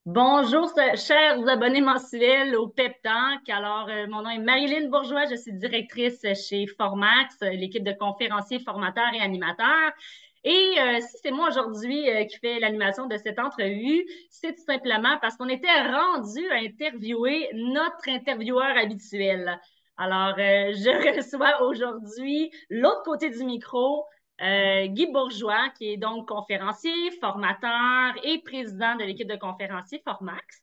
Bonjour, chers abonnés mensuels au Pep Talk. Alors, mon nom est Marilyn Bourgeois, je suis directrice chez Formax, l'équipe de conférenciers, formateurs et animateurs. Et si c'est moi aujourd'hui qui fais l'animation de cette entrevue, c'est tout simplement parce qu'on était rendu à interviewer notre intervieweur habituel. Alors, je reçois aujourd'hui l'autre côté du micro, Guy Bourgeois, qui est donc conférencier, formateur et président de l'équipe de conférenciers Formax.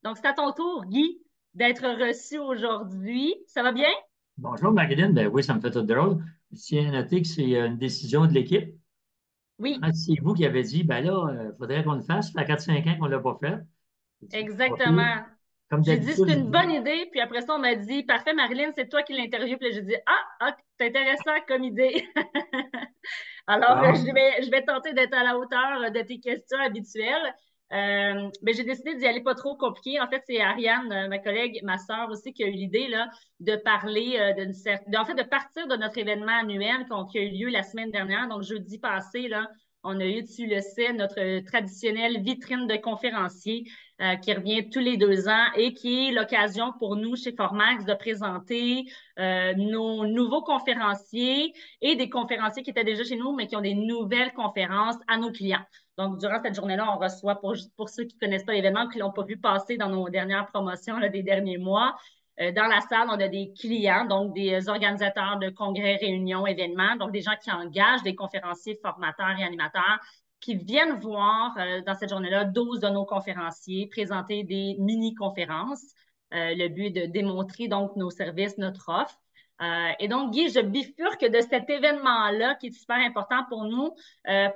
Donc, c'est à ton tour, Guy, d'être reçu aujourd'hui. Ça va bien? Bonjour Marilyn, ben oui, ça me fait tout drôle. Je tiens à noter que c'est une décision de l'équipe. Oui, Hein, c'est vous qui avez dit, ben là, il faudrait qu'on le fasse. Ça fait 4-5 ans qu'on ne l'a pas fait. J'ai dit, OK, exactement. comme J'ai dit, d'habitude, c'est je une bonne dis, idée. Puis après ça, on m'a dit, parfait, Marilyn, c'est toi qui l'interviewe. Puis là, j'ai dit, c'est intéressant comme idée. Alors, bon, je vais tenter d'être à la hauteur de tes questions habituelles. Mais j'ai décidé d'y aller pas trop compliqué. En fait, c'est Ariane, ma collègue, ma sœur aussi, qui a eu l'idée là, de parler en fait, de partir de notre événement annuel qui a eu lieu la semaine dernière. Donc, jeudi passé, là, on a eu, tu le sais, notre traditionnelle vitrine de conférenciers qui revient tous les 2 ans et qui est l'occasion pour nous, chez Formax, de présenter nos nouveaux conférenciers et des conférenciers qui étaient déjà chez nous, mais qui ont des nouvelles conférences à nos clients. Donc, durant cette journée-là, on reçoit, pour ceux qui ne connaissent pas l'événement, qui ne l'ont pas vu passer dans nos dernières promotions là, des derniers mois, dans la salle, on a des clients, donc des organisateurs de congrès, réunions, événements, donc des gens qui engagent des conférenciers, formateurs et animateurs qui viennent voir dans cette journée-là 12 de nos conférenciers présenter des mini-conférences. Le but est de démontrer donc nos services, notre offre. Et donc, Guy, je bifurque de cet événement-là qui est super important pour nous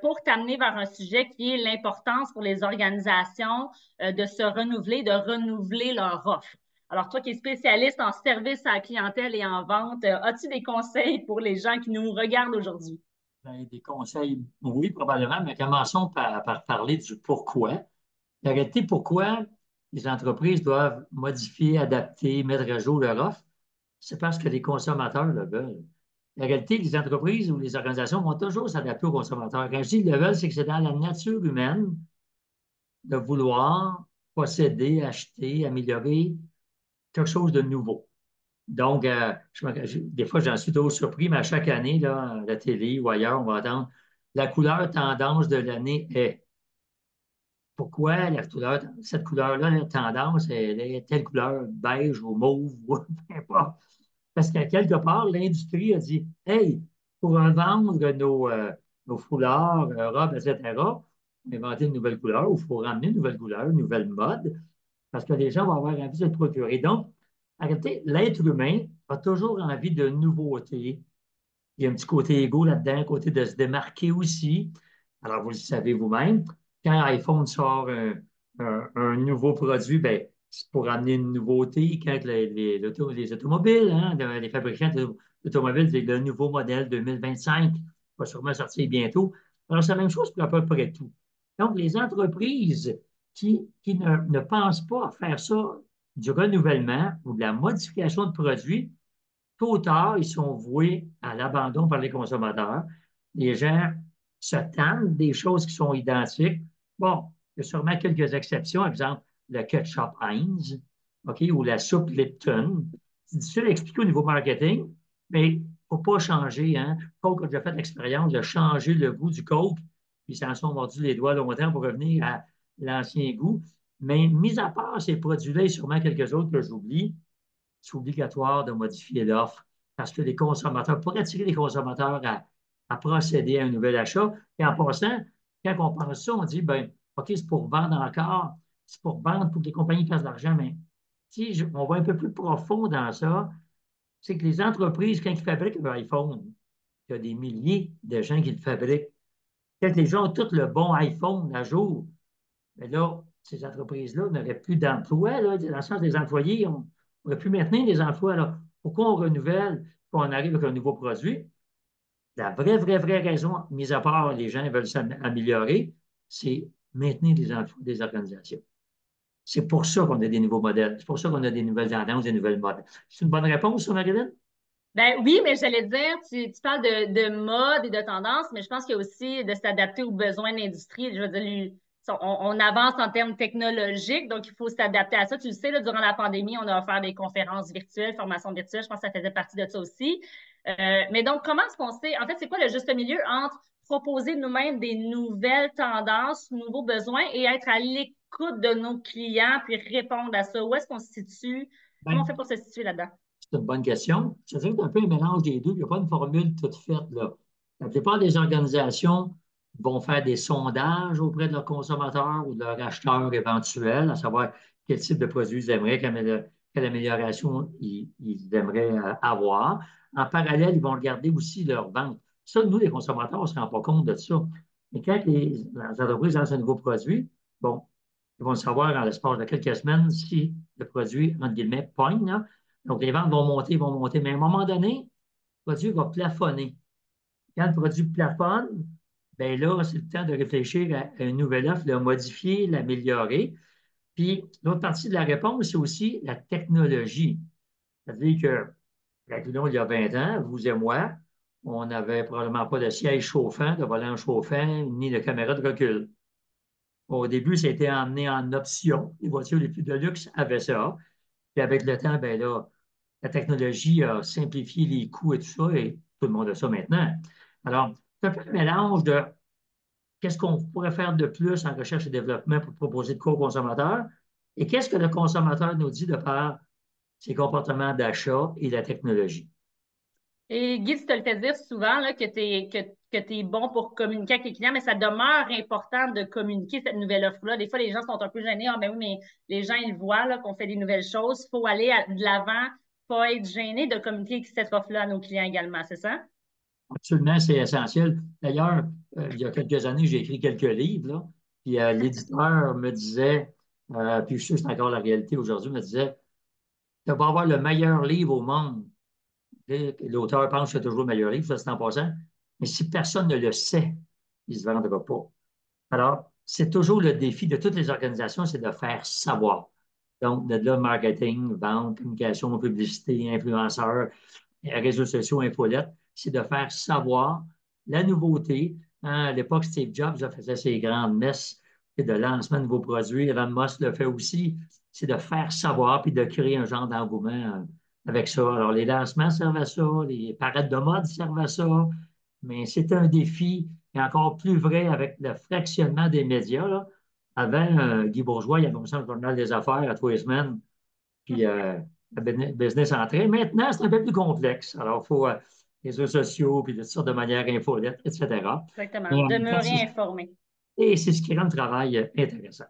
pour t'amener vers un sujet qui est l'importance pour les organisations de se renouveler, de renouveler leur offre. Alors, toi qui es spécialiste en service à la clientèle et en vente, as-tu des conseils pour les gens qui nous regardent aujourd'hui? ben, des conseils, oui, probablement, mais commençons par parler du pourquoi. La réalité, pourquoi les entreprises doivent modifier, adapter, mettre à jour leur offre, c'est parce que les consommateurs le veulent. La réalité, les entreprises ou les organisations vont toujours s'adapter aux consommateurs. Quand je dis qu'ils le veulent, c'est que c'est dans la nature humaine de vouloir posséder, acheter, améliorer quelque chose de nouveau. Donc, des fois, j'en suis toujours surpris, mais à chaque année, là, à la télé ou ailleurs, on va entendre la couleur tendance de l'année est. Pourquoi cette couleur-là, la tendance, elle est telle couleur, beige ou mauve, ou peu importe. Parce qu'à quelque part, l'industrie a dit, hey, pour vendre nos foulards, robes, etc., on a inventé une nouvelle couleur, ou il faut ramener une nouvelle couleur, une nouvelle mode, parce que les gens vont avoir envie de se le procurer. Donc, en réalité, l'être humain a toujours envie de nouveautés. Il y a un petit côté égo là-dedans, un côté de se démarquer aussi. Alors, vous le savez vous-même, quand iPhone sort un nouveau produit, ben, c'est pour amener une nouveauté. Quand les automobiles, hein, les fabricants d'automobiles, le nouveau modèle 2025 va sûrement sortir bientôt. Alors, c'est la même chose pour à peu près tout. Donc, les entreprises qui ne pensent pas à faire ça du renouvellement ou de la modification de produits, tôt ou tard, ils sont voués à l'abandon par les consommateurs. Les gens se tannent des choses qui sont identiques. Bon, il y a sûrement quelques exceptions, par exemple le ketchup Heinz, OK, ou la soupe Lipton. C'est difficile à expliquer au niveau marketing, mais il ne faut pas changer. Hein. Coke a déjà fait l'expérience de changer le goût du Coke, puis ils s'en sont mordus les doigts longtemps pour revenir à l'ancien goût. Mais mis à part ces produits-là et sûrement quelques autres que j'oublie, c'est obligatoire de modifier l'offre parce que les consommateurs, pour attirer les consommateurs à procéder à un nouvel achat. Et en passant, quand on pense ça, on dit, ben, OK, c'est pour vendre encore, c'est pour vendre pour que les compagnies fassent de l'argent, mais si on va un peu plus profond dans ça, c'est que les entreprises, quand ils fabriquent leur iPhone, il y a des milliers de gens qui le fabriquent. Quand les gens ont tout le bon iPhone à jour, mais là, ces entreprises-là n'auraient plus d'emplois, là, dans le sens des employés, on n'aurait plus maintenir les emplois. Là. Pourquoi on renouvelle, pourquoi on arrive avec un nouveau produit? La vraie raison, mis à part les gens veulent s'améliorer, c'est maintenir les emplois des organisations. C'est pour ça qu'on a des nouveaux modèles. C'est pour ça qu'on a des nouvelles tendances, des nouvelles modes. C'est une bonne réponse, ça, Marilyn? Ben oui, mais j'allais dire, tu parles de mode et de tendance, mais je pense qu'il y a aussi de s'adapter aux besoins de l'industrie. Je veux dire, on avance en termes technologiques, donc il faut s'adapter à ça. Tu le sais, là, durant la pandémie, on a offert des conférences virtuelles, formations virtuelles, je pense que ça faisait partie de ça aussi. Mais donc, comment est-ce qu'on sait, en fait, c'est quoi le juste milieu entre proposer nous-mêmes des nouvelles tendances, nouveaux besoins et être à l'écoute de nos clients, puis répondre à ça? Où est-ce qu'on se situe? Comment on fait Ben, pour se situer là-dedans? c'est une bonne question. Je dirais que c'est un peu un mélange des deux. Il n'y a pas une formule toute faite, là. La plupart des organisations vont faire des sondages auprès de leurs consommateurs ou de leurs acheteurs éventuels, à savoir quel type de produit ils aimeraient, quelle amélioration ils aimeraient avoir. En parallèle, ils vont regarder aussi leurs ventes. Ça, nous, les consommateurs, on ne se rend pas compte de ça. Mais quand les entreprises lancent un nouveau produit, bon, ils vont savoir en l'espace de quelques semaines si le produit, entre guillemets, pogne, là. Donc, les ventes vont monter. Mais à un moment donné, le produit va plafonner. Quand le produit plafonne, bien là, c'est le temps de réfléchir à une nouvelle offre, la modifier, l'améliorer. Puis, l'autre partie de la réponse, c'est aussi la technologie. C'est-à-dire que, il y a 20 ans, vous et moi, on n'avait probablement pas de siège chauffant, de volant chauffant, ni de caméra de recul. Au début, c'était emmené en option. Les voitures les plus de luxe avaient ça. Puis avec le temps, ben là, la technologie a simplifié les coûts et tout ça, et tout le monde a ça maintenant. Alors, c'est un peu un mélange de qu'est-ce qu'on pourrait faire de plus en recherche et développement pour proposer de quoi au consommateur, et qu'est-ce que le consommateur nous dit de par ses comportements d'achat et la technologie. Et Guy, tu te le fait dire souvent là, que t'es bon pour communiquer avec les clients, mais ça demeure important de communiquer cette nouvelle offre-là. Des fois, les gens sont un peu gênés. Ah, ben oui, mais les gens, ils voient là, qu'on fait des nouvelles choses. Il faut aller de l'avant, pas être gêné de communiquer cette offre-là à nos clients également, c'est ça? Absolument, c'est essentiel. D'ailleurs, il y a quelques années, j'ai écrit quelques livres, là, puis l'éditeur me disait, puis je suis sûr que c'est encore la réalité aujourd'hui, me disait, tu vas avoir le meilleur livre au monde. L'auteur pense que c'est toujours le meilleur livre, ça c'est en passant. Mais si personne ne le sait, il ne se vendra pas. Alors, c'est toujours le défi de toutes les organisations, c'est de faire savoir. Donc, de là, marketing, vente, communication, publicité, influenceurs, réseaux sociaux, infolettes, c'est de faire savoir la nouveauté. Hein, à l'époque, Steve Jobs faisait ses grandes messes de lancement de nouveaux produits. Elon Musk le fait aussi. C'est de faire savoir puis de créer un genre d'engouement avec ça. Alors, les lancements servent à ça, les parades de mode servent à ça, mais c'est un défi et encore plus vrai avec le fractionnement des médias. Là. Avant, Guy Bourgeois, il annonçait le journal des affaires à tous les semaines, puis le business entrait. Maintenant, c'est un peu plus complexe. Alors, il faut les réseaux sociaux, puis de toutes sortes de manières infolettes, etc. Exactement. Mais en même temps, Demeurer informé. et c'est ce qui rend le travail intéressant.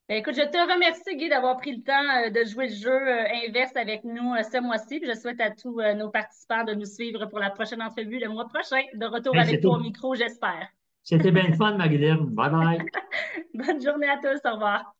Ben, écoute, je te remercie, Guy, d'avoir pris le temps de jouer le jeu inverse avec nous ce mois-ci. Puis je souhaite à tous nos participants de nous suivre pour la prochaine entrevue le mois prochain. De retour Hey, avec toi au micro, j'espère. c'était bien le fun, Maguiline. Bye bye. Bonne journée à tous. Au revoir.